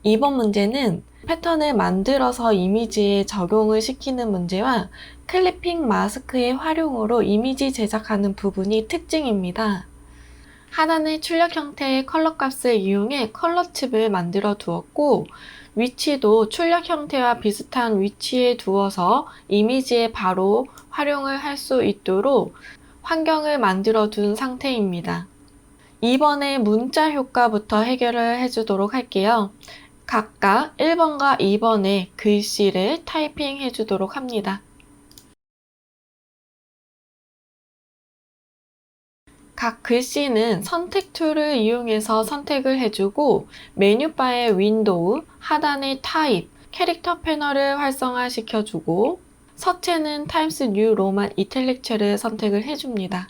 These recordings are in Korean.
이번 문제는 패턴을 만들어서 이미지에 적용을 시키는 문제와 클리핑 마스크의 활용으로 이미지 제작하는 부분이 특징입니다. 하단의 출력 형태의 컬러 값을 이용해 컬러 칩을 만들어 두었고, 위치도 출력 형태와 비슷한 위치에 두어서 이미지에 바로 활용을 할 수 있도록 환경을 만들어 둔 상태입니다. 이번에 문자 효과부터 해결을 해주도록 할게요. 각각 1번과 2번에 글씨를 타이핑 해주도록 합니다. 각 글씨는 선택 툴을 이용해서 선택을 해주고 메뉴바의 윈도우, 하단의 타입, 캐릭터 패널을 활성화시켜주고 서체는 타임스 뉴 로만 이탈릭체를 선택을 해줍니다.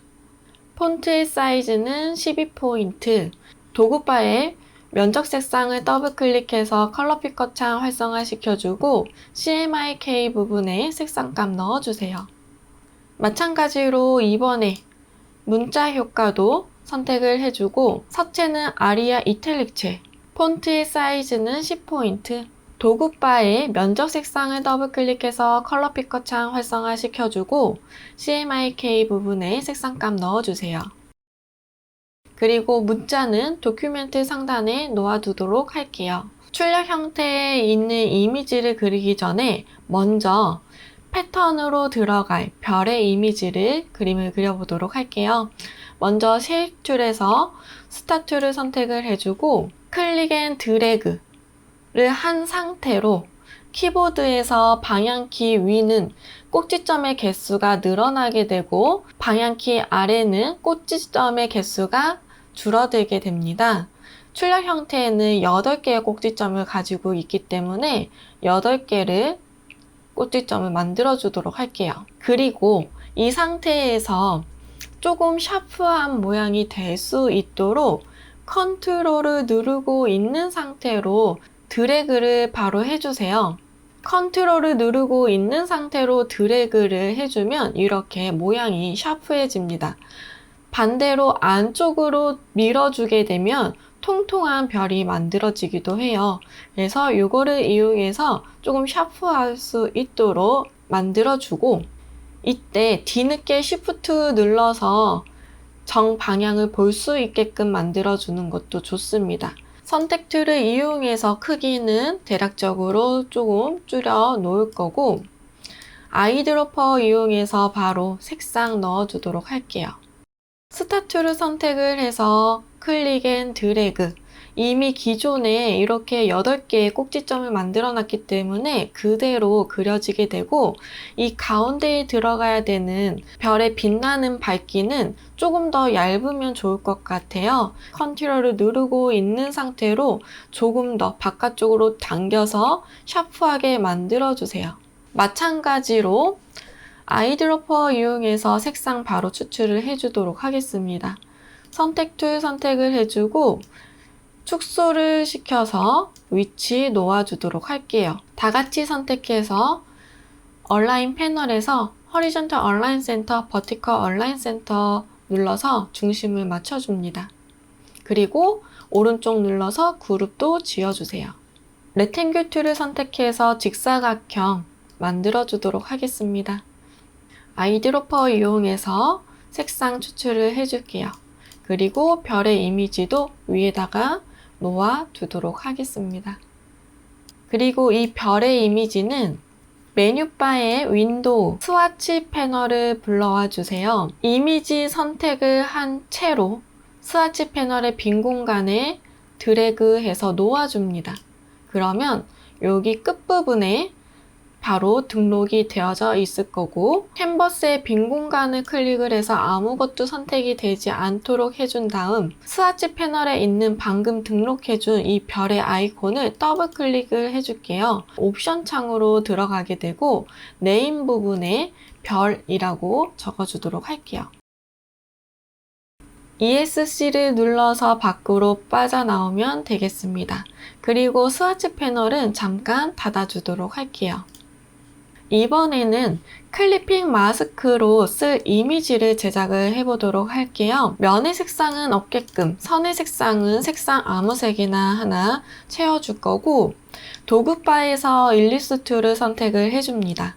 폰트의 사이즈는 12포인트, 도구바에 면적 색상을 더블 클릭해서 컬러 피커 창 활성화시켜주고 CMYK 부분에 색상값 넣어주세요. 마찬가지로 이번에 문자 효과도 선택을 해주고 서체는 아리아 이탈릭체, 폰트의 사이즈는 10포인트, 도구바에 면적 색상을 더블 클릭해서 컬러 피커 창 활성화시켜주고 CMYK 부분에 색상값 넣어주세요. 그리고 문자는 도큐멘트 상단에 놓아두도록 할게요. 출력 형태에 있는 이미지를 그리기 전에 먼저 패턴으로 들어갈 별의 이미지를 그림을 그려보도록 할게요. 먼저 쉐입 툴에서 스타 툴을 선택을 해주고 클릭 앤 드래그를 한 상태로 키보드에서 방향키 위는 꼭지점의 개수가 늘어나게 되고 방향키 아래는 꼭지점의 개수가 줄어들게 됩니다. 출력 형태에는 8개의 꼭지점을 가지고 있기 때문에 8개를 꼭지점을 만들어 주도록 할게요. 그리고 이 상태에서 조금 샤프한 모양이 될 수 있도록 컨트롤을 누르고 있는 상태로 드래그를 바로 해주세요. 컨트롤을 누르고 있는 상태로 드래그를 해주면 이렇게 모양이 샤프해집니다. 반대로 안쪽으로 밀어주게 되면 통통한 별이 만들어지기도 해요. 그래서 이거를 이용해서 조금 샤프할 수 있도록 만들어주고 이때 뒤늦게 Shift 눌러서 정방향을 볼 수 있게끔 만들어주는 것도 좋습니다. 선택 툴을 이용해서 크기는 대략적으로 조금 줄여 놓을 거고 아이드로퍼 이용해서 바로 색상 넣어주도록 할게요. 스타 툴을 선택을 해서 클릭 앤 드래그, 이미 기존에 이렇게 8개의 꼭지점을 만들어 놨기 때문에 그대로 그려지게 되고 이 가운데에 들어가야 되는 별의 빛나는 밝기는 조금 더 얇으면 좋을 것 같아요. 컨트롤을 누르고 있는 상태로 조금 더 바깥쪽으로 당겨서 샤프하게 만들어 주세요. 마찬가지로 아이드로퍼 이용해서 색상 바로 추출을 해주도록 하겠습니다. 선택 툴 선택을 해주고 축소를 시켜서 위치 놓아주도록 할게요. 다 같이 선택해서 얼라인 패널에서 호리존털 얼라인 센터, 버티컬 얼라인 센터 눌러서 중심을 맞춰줍니다. 그리고 오른쪽 눌러서 그룹도 지어주세요. 레탱글 툴을 선택해서 직사각형 만들어주도록 하겠습니다. 아이드로퍼 이용해서 색상 추출을 해줄게요. 그리고 별의 이미지도 위에다가 놓아 두도록 하겠습니다. 그리고 이 별의 이미지는 메뉴바의 윈도우, 스와치 패널을 불러와 주세요. 이미지 선택을 한 채로 스와치 패널의 빈 공간에 드래그해서 놓아줍니다. 그러면 여기 끝부분에 바로 등록이 되어져 있을 거고 캔버스의 빈 공간을 클릭을 해서 아무것도 선택이 되지 않도록 해준 다음 스와치 패널에 있는 방금 등록해준 이 별의 아이콘을 더블 클릭을 해줄게요. 옵션 창으로 들어가게 되고 네임 부분에 별이라고 적어주도록 할게요. ESC를 눌러서 밖으로 빠져나오면 되겠습니다. 그리고 스와치 패널은 잠깐 닫아주도록 할게요. 이번에는 클리핑 마스크로 쓸 이미지를 제작을 해보도록 할게요. 면의 색상은 없게끔 선의 색상은 색상 아무 색이나 하나 채워줄 거고, 도구바에서 일리스트를 선택을 해줍니다.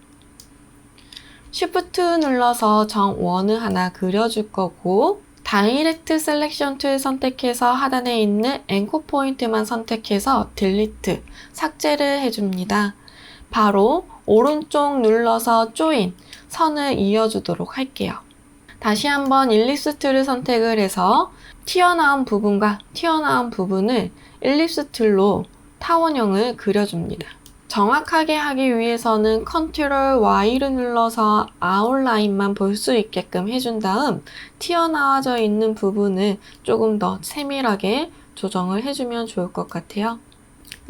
Shift 눌러서 정원을 하나 그려줄 거고, 다이렉트 셀렉션 툴 선택해서 하단에 있는 앵커 포인트만 선택해서 딜리트, 삭제를 해줍니다. 바로 오른쪽 눌러서 조인, 선을 이어주도록 할게요. 다시 한번 일립스 툴을 선택을 해서 튀어나온 부분과 튀어나온 부분을 일립스 툴로 타원형을 그려줍니다. 정확하게 하기 위해서는 컨트롤 Y를 눌러서 아웃라인만 볼 수 있게끔 해준 다음 튀어나와져 있는 부분을 조금 더 세밀하게 조정을 해주면 좋을 것 같아요.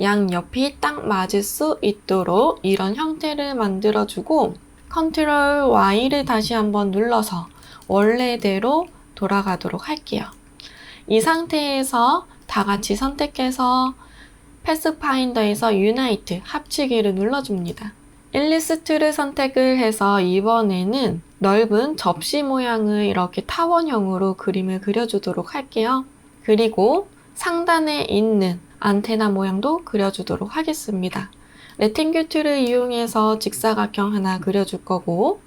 양옆이 딱 맞을 수 있도록 이런 형태를 만들어주고 컨트롤 Y를 다시 한번 눌러서 원래대로 돌아가도록 할게요. 이 상태에서 다 같이 선택해서 패스파인더에서 유나이트 합치기를 눌러줍니다. 일리스트를 선택을 해서 이번에는 넓은 접시 모양을 이렇게 타원형으로 그림을 그려주도록 할게요. 그리고 상단에 있는 안테나 모양도 그려주도록 하겠습니다. 레팅귤 툴을 이용해서 직사각형 하나 그려줄 거고,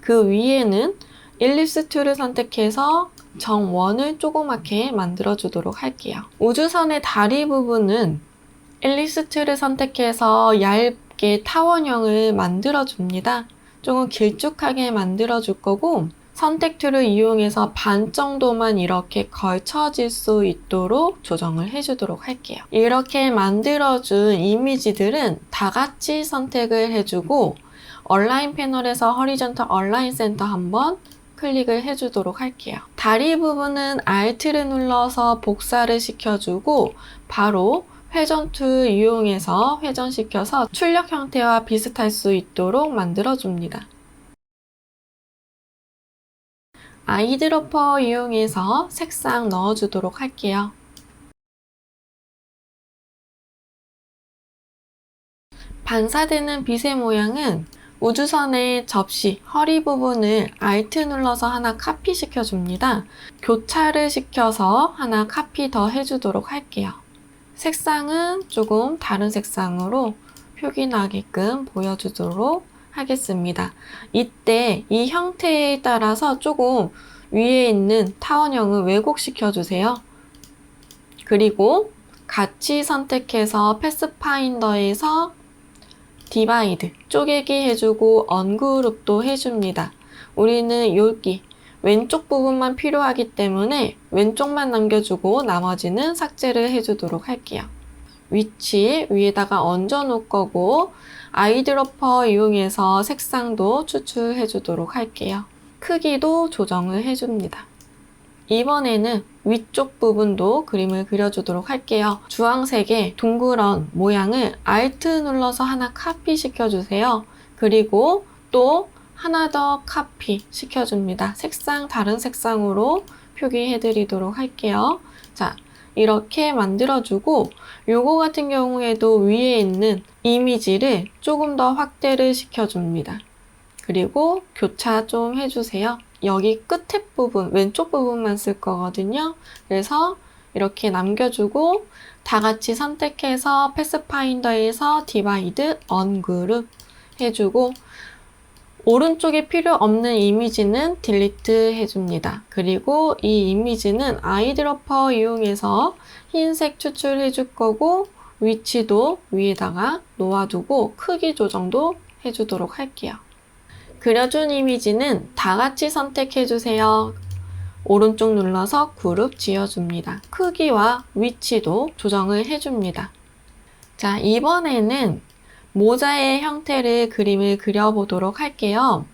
그 위에는 일립스 툴을 선택해서 정원을 조그맣게 만들어주도록 할게요. 우주선의 다리 부분은 일립스 툴을 선택해서 얇게 타원형을 만들어줍니다. 조금 길쭉하게 만들어줄 거고, 선택 툴을 이용해서 반 정도만 이렇게 걸쳐질 수 있도록 조정을 해주도록 할게요. 이렇게 만들어준 이미지들은 다 같이 선택을 해주고 얼라인 패널에서 호리존털 얼라인 센터 한번 클릭을 해주도록 할게요. 다리 부분은 Alt를 눌러서 복사를 시켜주고 바로 회전 툴 이용해서 회전시켜서 출력 형태와 비슷할 수 있도록 만들어줍니다. 아이드로퍼 이용해서 색상 넣어주도록 할게요. 반사되는 빛의 모양은 우주선의 접시, 허리 부분을 Alt 눌러서 하나 카피 시켜줍니다. 교차를 시켜서 하나 카피 더 해주도록 할게요. 색상은 조금 다른 색상으로 표기 나게끔 보여주도록 하겠습니다. 이때 이 형태에 따라서 조금 위에 있는 타원형을 왜곡시켜 주세요. 그리고 같이 선택해서 패스파인더에서 디바이드, 쪼개기 해주고 언그룹도 해줍니다. 우리는 여기 왼쪽 부분만 필요하기 때문에 왼쪽만 남겨주고 나머지는 삭제를 해주도록 할게요. 위치 위에다가 얹어 놓을 거고 아이드로퍼 이용해서 색상도 추출해 주도록 할게요. 크기도 조정을 해줍니다. 이번에는 위쪽 부분도 그림을 그려주도록 할게요. 주황색의 둥그런 모양을 Alt 눌러서 하나 카피 시켜주세요. 그리고 또 하나 더 카피 시켜줍니다. 색상 다른 색상으로 표기해드리도록 할게요. 자, 이렇게 만들어주고 요거 같은 경우에도 위에 있는 이미지를 조금 더 확대를 시켜줍니다. 그리고 교차 좀 해주세요. 여기 끝에 부분, 왼쪽 부분만 쓸 거거든요. 그래서 이렇게 남겨주고 다 같이 선택해서 패스파인더에서 디바이드, 언그룹 해주고 오른쪽에 필요 없는 이미지는 딜리트 해줍니다. 그리고 이 이미지는 아이드로퍼 이용해서 흰색 추출해 줄 거고 위치도 위에다가 놓아두고 크기 조정도 해주도록 할게요. 그려준 이미지는 다 같이 선택해 주세요. 오른쪽 눌러서 그룹 지어줍니다. 크기와 위치도 조정을 해줍니다. 자, 이번에는 모자의 형태를 그림을 그려보도록 할게요.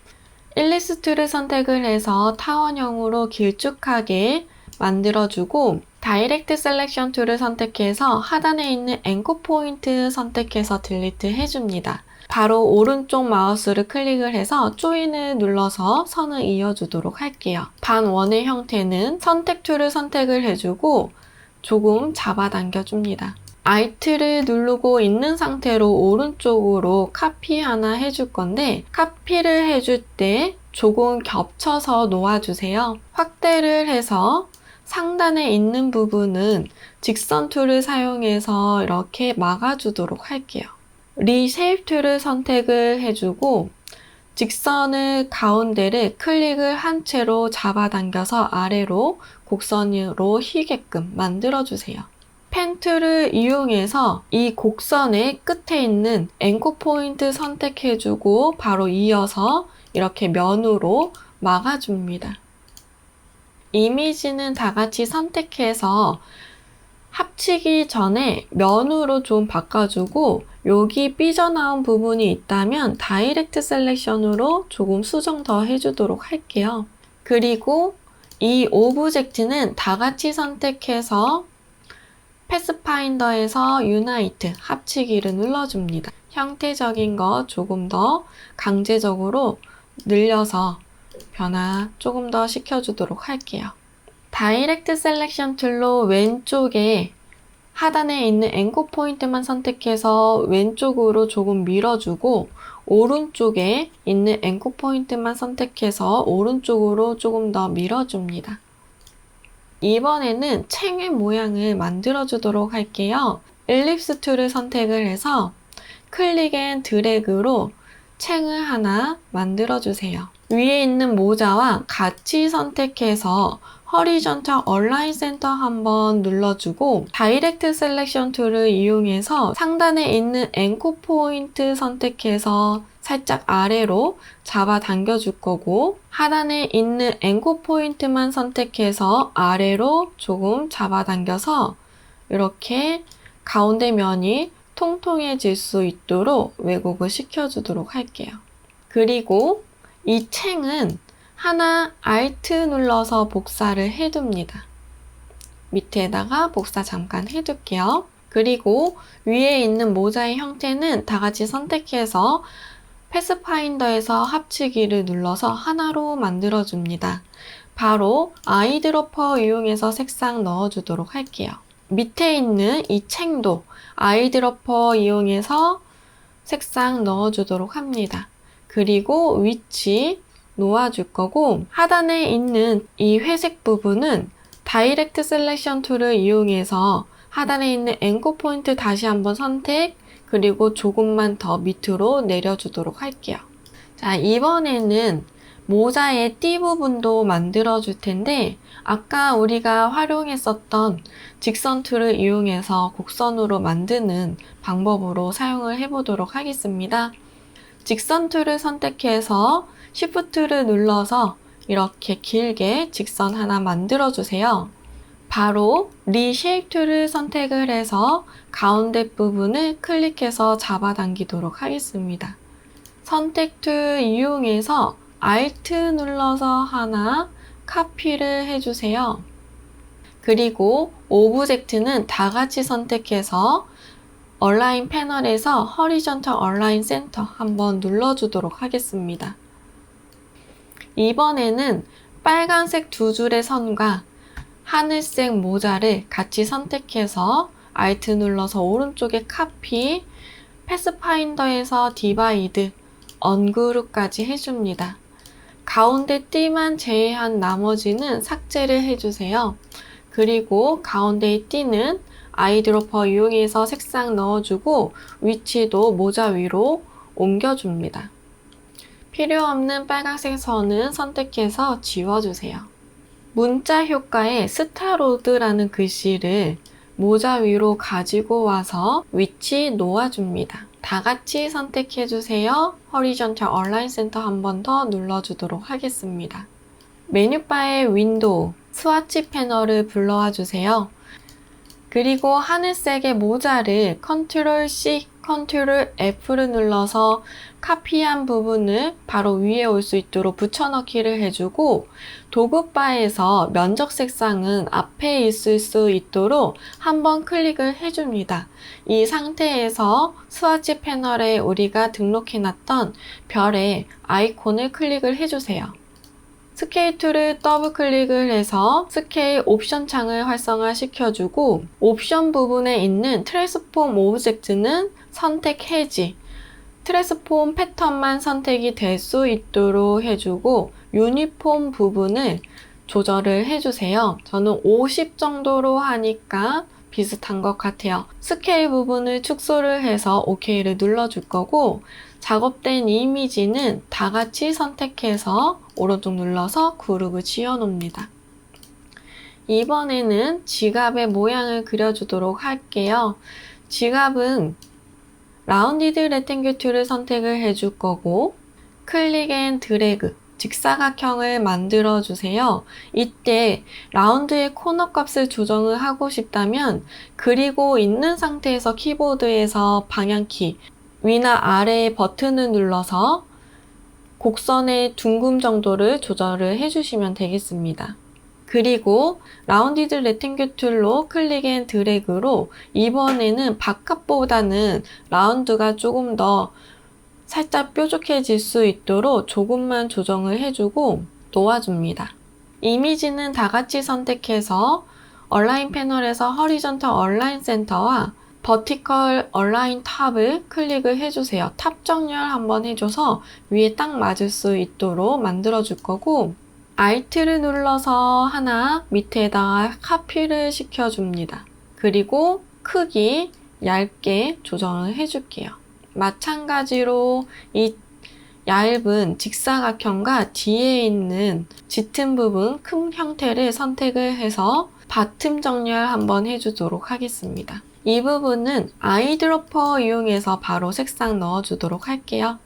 일리스트를 선택을 해서 타원형으로 길쭉하게 만들어주고 다이렉트 셀렉션 툴을 선택해서 하단에 있는 앵커 포인트 선택해서 딜리트 해줍니다. 바로 오른쪽 마우스를 클릭을 해서 조인을 눌러서 선을 이어주도록 할게요. 반원의 형태는 선택 툴을 선택을 해주고 조금 잡아당겨줍니다. Alt를 누르고 있는 상태로 오른쪽으로 카피 하나 해줄 건데 카피를 해줄 때 조금 겹쳐서 놓아주세요. 확대를 해서 상단에 있는 부분은 직선 툴을 사용해서 이렇게 막아주도록 할게요. 리쉐입 툴을 선택을 해주고 직선을 가운데를 클릭을 한 채로 잡아당겨서 아래로 곡선으로 휘게끔 만들어주세요. 펜 툴을 이용해서 이 곡선의 끝에 있는 앵커 포인트 선택해주고 바로 이어서 이렇게 면으로 막아줍니다. 이미지는 다 같이 선택해서 합치기 전에 면으로 좀 바꿔주고 여기 삐져나온 부분이 있다면 다이렉트 셀렉션으로 조금 수정 더 해주도록 할게요. 그리고 이 오브젝트는 다 같이 선택해서 패스파인더에서 유나이트 합치기를 눌러줍니다. 형태적인 거 조금 더 강제적으로 늘려서 변화 조금 더 시켜주도록 할게요. 다이렉트 셀렉션 툴로 왼쪽에 하단에 있는 앵커 포인트만 선택해서 왼쪽으로 조금 밀어주고 오른쪽에 있는 앵커 포인트만 선택해서 오른쪽으로 조금 더 밀어줍니다. 이번에는 챙의 모양을 만들어주도록 할게요. 엘립스 툴을 선택을 해서 클릭 앤 드래그로 챙을 하나 만들어주세요. 위에 있는 모자와 같이 선택해서 허리전탈 얼라인 센터 한번 눌러주고 다이렉트 셀렉션 툴을 이용해서 상단에 있는 앵커 포인트 선택해서 살짝 아래로 잡아당겨 줄 거고 하단에 있는 앵커 포인트만 선택해서 아래로 조금 잡아당겨서 이렇게 가운데 면이 통통해질 수 있도록 왜곡을 시켜주도록 할게요. 그리고 이 챙은 하나 Alt 눌러서 복사를 해둡니다. 밑에다가 복사 잠깐 해둘게요. 그리고 위에 있는 모자의 형태는 다 같이 선택해서 패스파인더에서 합치기를 눌러서 하나로 만들어줍니다. 바로 아이드로퍼 이용해서 색상 넣어주도록 할게요. 밑에 있는 이 챙도 아이드로퍼 이용해서 색상 넣어주도록 합니다. 그리고 위치 놓아줄 거고 하단에 있는 이 회색 부분은 다이렉트 셀렉션 툴을 이용해서 하단에 있는 앵커 포인트 다시 한번 선택 그리고 조금만 더 밑으로 내려주도록 할게요. 자, 이번에는 모자의 띠 부분도 만들어 줄 텐데 아까 우리가 활용했었던 직선 툴을 이용해서 곡선으로 만드는 방법으로 사용을 해보도록 하겠습니다. 직선 툴을 선택해서 Shift를 눌러서 이렇게 길게 직선 하나 만들어 주세요. 바로 리쉐입 툴을 선택을 해서 가운데 부분을 클릭해서 잡아당기도록 하겠습니다. 선택 툴 이용해서 Alt 눌러서 하나 카피를 해주세요. 그리고 오브젝트는 다 같이 선택해서 얼라인 패널에서 허리전탈 얼라인 센터 한번 눌러주도록 하겠습니다. 이번에는 빨간색 두 줄의 선과 하늘색 모자를 같이 선택해서 Alt 눌러서 오른쪽에 카피, 패스파인더에서 디바이드, 언그룹까지 해줍니다. 가운데 띠만 제외한 나머지는 삭제를 해주세요. 그리고 가운데의 띠는 아이드로퍼 이용해서 색상 넣어주고 위치도 모자 위로 옮겨줍니다. 필요 없는 빨간색 선은 선택해서 지워주세요. 문자 효과에 스타로드라는 글씨를 모자 위로 가지고 와서 위치 놓아줍니다. 다 같이 선택해주세요. 허리전탈 얼라인 센터 한 번 더 눌러주도록 하겠습니다. 메뉴바의 윈도우, 스와치 패널을 불러와 주세요. 그리고 하늘색의 모자를 Ctrl C, Ctrl F를 눌러서 카피한 부분을 바로 위에 올 수 있도록 붙여넣기를 해주고 도구바에서 면적 색상은 앞에 있을 수 있도록 한번 클릭을 해줍니다. 이 상태에서 스와치 패널에 우리가 등록해놨던 별의 아이콘을 클릭을 해주세요. 스케일 툴을 더블 클릭을 해서 스케일 옵션 창을 활성화시켜주고 옵션 부분에 있는 트랜스폼 오브젝트는 선택 해지, 트랜스폼 패턴만 선택이 될 수 있도록 해주고 유니폼 부분을 조절을 해주세요. 저는 50 정도로 하니까 비슷한 것 같아요. 스케일 부분을 축소를 해서 OK를 눌러줄 거고 작업된 이미지는 다 같이 선택해서 오른쪽 눌러서 그룹을 지어 놓습니다. 이번에는 지갑의 모양을 그려주도록 할게요. 지갑은 라운디드 레탱글 툴을 선택을 해줄 거고 클릭 앤 드래그 직사각형을 만들어 주세요. 이때 라운드의 코너 값을 조정을 하고 싶다면 그리고 있는 상태에서 키보드에서 방향키 위나 아래의 버튼을 눌러서 곡선의 둥금 정도를 조절을 해주시면 되겠습니다. 그리고 라운디드 레탱글 툴로 클릭 앤 드래그로 이번에는 바깥보다는 라운드가 조금 더 살짝 뾰족해질 수 있도록 조금만 조정을 해주고 놓아줍니다. 이미지는 다 같이 선택해서 얼라인 패널에서 허리전털 얼라인 센터와 버티컬 얼라인 탑을 클릭을 해주세요. 탑 정렬 한번 해줘서 위에 딱 맞을 수 있도록 만들어 줄 거고 Alt를 눌러서 하나 밑에다가 카피를 시켜줍니다. 그리고 크기 얇게 조정을 해줄게요. 마찬가지로 이 얇은 직사각형과 뒤에 있는 짙은 부분 큰 형태를 선택을 해서 바텀 정렬 한번 해주도록 하겠습니다. 이 부분은 아이드로퍼 이용해서 바로 색상 넣어주도록 할게요.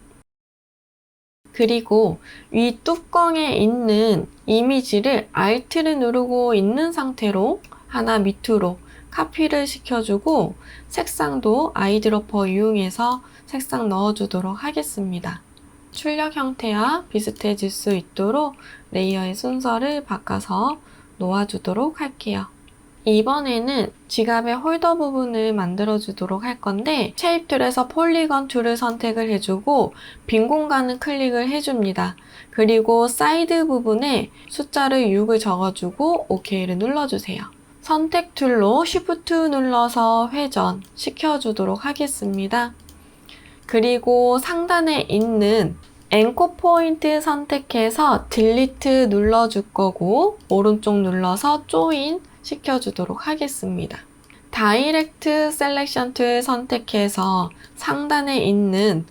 그리고 위 뚜껑에 있는 이미지를 Alt를 누르고 있는 상태로 하나 밑으로 카피를 시켜주고 색상도 아이드로퍼 이용해서 색상 넣어주도록 하겠습니다. 출력 형태와 비슷해질 수 있도록 레이어의 순서를 바꿔서 놓아주도록 할게요. 이번에는 지갑의 홀더 부분을 만들어주도록 할 건데 쉐입 툴에서 폴리건 툴을 선택을 해주고 빈 공간을 클릭을 해줍니다. 그리고 사이드 부분에 숫자를 6을 적어주고 OK를 눌러주세요. 선택 툴로 Shift 눌러서 회전 시켜주도록 하겠습니다. 그리고 상단에 있는 앵커 포인트 선택해서 딜리트 눌러줄 거고 오른쪽 눌러서 조인 시켜주도록 하겠습니다. 다이렉트 셀렉션 툴 선택해서 상단에 있는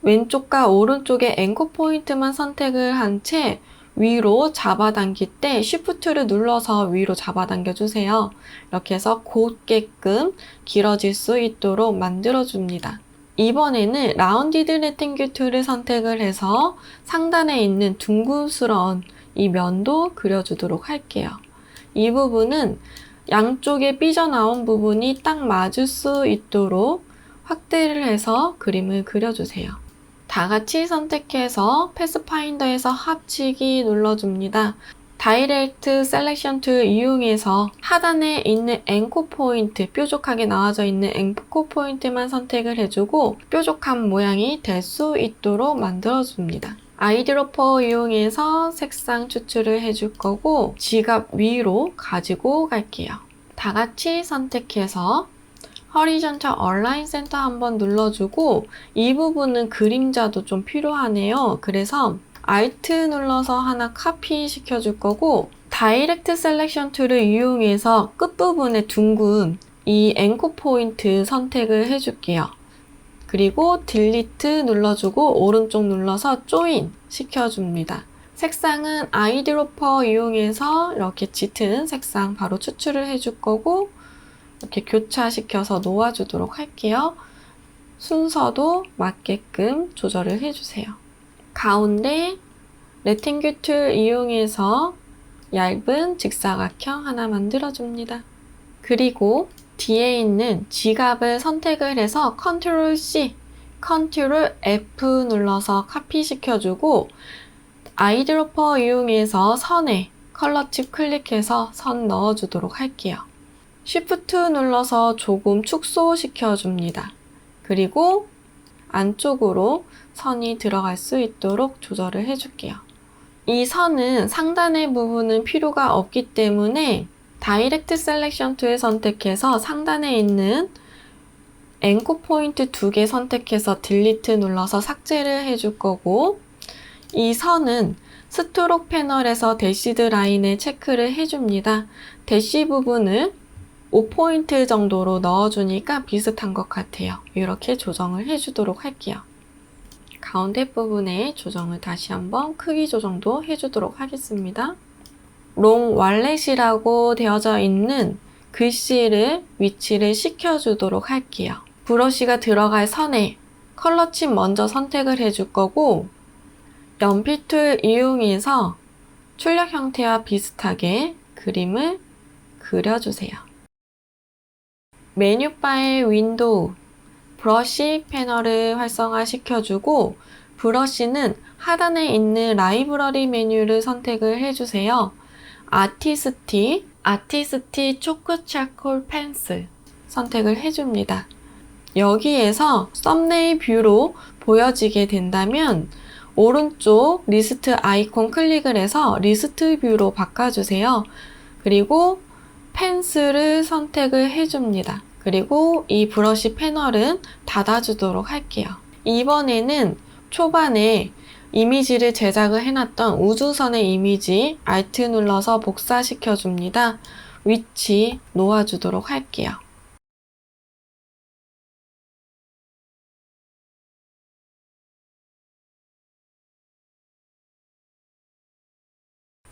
왼쪽과 오른쪽의 앵커 포인트만 선택을 한 채 위로 잡아당길 때 Shift를 눌러서 위로 잡아당겨 주세요. 이렇게 해서 곧게끔 길어질 수 있도록 만들어 줍니다. 이번에는 라운디드 레탱글 툴을 선택을 해서 상단에 있는 둥근스러운 이 면도 그려주도록 할게요. 이 부분은 양쪽에 삐져나온 부분이 딱 맞을 수 있도록 확대를 해서 그림을 그려주세요. 다 같이 선택해서 패스파인더에서 합치기 눌러줍니다. 다이렉트 셀렉션 툴 이용해서 하단에 있는 앵커 포인트, 뾰족하게 나와져 있는 앵커 포인트만 선택을 해주고 뾰족한 모양이 될 수 있도록 만들어줍니다. 아이드로퍼 이용해서 색상 추출을 해줄 거고 지갑 위로 가지고 갈게요. 다 같이 선택해서 허리전털 얼라인 센터 한번 눌러주고 이 부분은 그림자도 좀 필요하네요. 그래서 Alt 눌러서 하나 카피 시켜줄 거고 다이렉트 셀렉션 툴을 이용해서 끝부분에 둥근 이 앵커 포인트 선택을 해줄게요. 그리고 딜리트 눌러주고 오른쪽 눌러서 조인 시켜줍니다. 색상은 아이드로퍼 이용해서 이렇게 짙은 색상 바로 추출을 해줄 거고 이렇게 교차시켜서 놓아주도록 할게요. 순서도 맞게끔 조절을 해주세요. 가운데 레탱글 툴 이용해서 얇은 직사각형 하나 만들어줍니다. 그리고 뒤에 있는 지갑을 선택을 해서 Ctrl C, Ctrl F 눌러서 카피 시켜주고 아이드로퍼 이용해서 선에 컬러 칩 클릭해서 선 넣어주도록 할게요. Shift 눌러서 조금 축소시켜줍니다. 그리고 안쪽으로 선이 들어갈 수 있도록 조절을 해줄게요. 이 선은 상단의 부분은 필요가 없기 때문에 다이렉트 셀렉션 툴을 선택해서 상단에 있는 앵커 포인트 2개 선택해서 딜리트 눌러서 삭제를 해줄 거고, 이 선은 스트록 패널에서 대시드 라인에 체크를 해줍니다. 대시 부분을 5포인트 정도로 넣어주니까 비슷한 것 같아요. 이렇게 조정을 해주도록 할게요. 가운데 부분에 조정을 다시 한번 크기 조정도 해주도록 하겠습니다. 롱 왈렛이라고 되어져 있는 글씨를 위치를 시켜주도록 할게요. 브러쉬가 들어갈 선에 컬러 칩 먼저 선택을 해줄 거고, 연필 툴 이용해서 출력 형태와 비슷하게 그림을 그려주세요. 메뉴바의 윈도우, 브러쉬 패널을 활성화시켜주고, 브러쉬는 하단에 있는 라이브러리 메뉴를 선택을 해주세요. 아티스티 초크 차콜 펜슬 선택을 해줍니다. 여기에서 썸네일 뷰로 보여지게 된다면 오른쪽 리스트 아이콘 클릭을 해서 리스트 뷰로 바꿔주세요. 그리고 펜슬을 선택을 해줍니다. 그리고 이 브러쉬 패널은 닫아주도록 할게요. 이번에는 초반에 이미지를 제작을 해놨던 우주선의 이미지 Alt 눌러서 복사시켜줍니다. 위치 놓아주도록 할게요.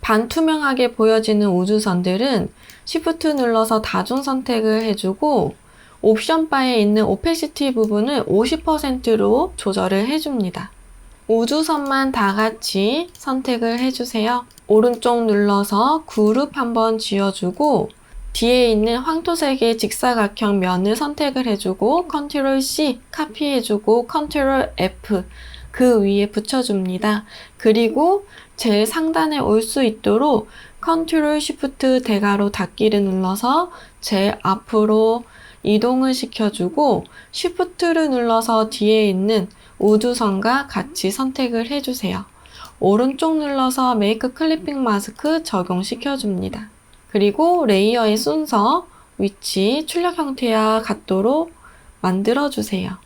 반투명하게 보여지는 우주선들은 Shift 눌러서 다중 선택을 해주고, 옵션 바에 있는 오페시티 부분을 50%로 조절을 해줍니다. 우주선만 다 같이 선택을 해주세요. 오른쪽 눌러서 그룹 한번 지어주고, 뒤에 있는 황토색의 직사각형 면을 선택을 해주고, Ctrl C 카피해주고, Ctrl F 그 위에 붙여줍니다. 그리고 제일 상단에 올 수 있도록 Ctrl Shift 대괄호 닫기를 눌러서 제일 앞으로 이동을 시켜주고, Shift를 눌러서 뒤에 있는 우주선과 같이 선택을 해주세요. 오른쪽 눌러서 메이크 클리핑 마스크 적용시켜줍니다. 그리고 레이어의 순서, 위치, 출력 형태와 같도록 만들어주세요.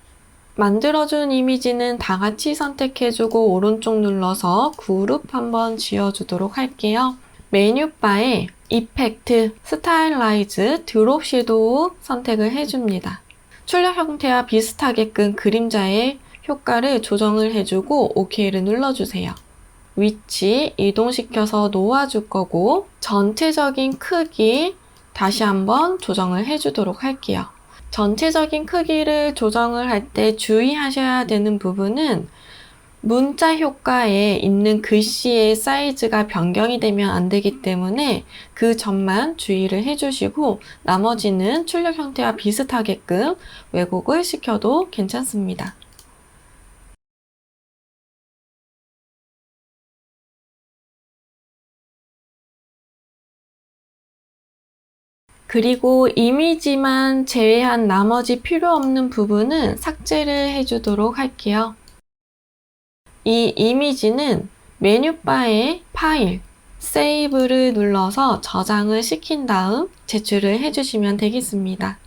만들어준 이미지는 다 같이 선택해주고 오른쪽 눌러서 그룹 한번 지어주도록 할게요. 메뉴바에 이펙트, 스타일라이즈, 드롭 섀도우 선택을 해줍니다. 출력 형태와 비슷하게끔 그림자의 효과를 조정을 해주고 OK를 눌러주세요. 위치 이동시켜서 놓아줄 거고, 전체적인 크기 다시 한번 조정을 해주도록 할게요. 전체적인 크기를 조정을 할 때 주의하셔야 되는 부분은 문자 효과에 있는 글씨의 사이즈가 변경이 되면 안 되기 때문에 그 점만 주의를 해주시고, 나머지는 출력 형태와 비슷하게끔 왜곡을 시켜도 괜찮습니다. 그리고 이미지만 제외한 나머지 필요 없는 부분은 삭제를 해주도록 할게요. 이 이미지는 메뉴바에 파일, 세이브를 눌러서 저장을 시킨 다음 제출을 해주시면 되겠습니다.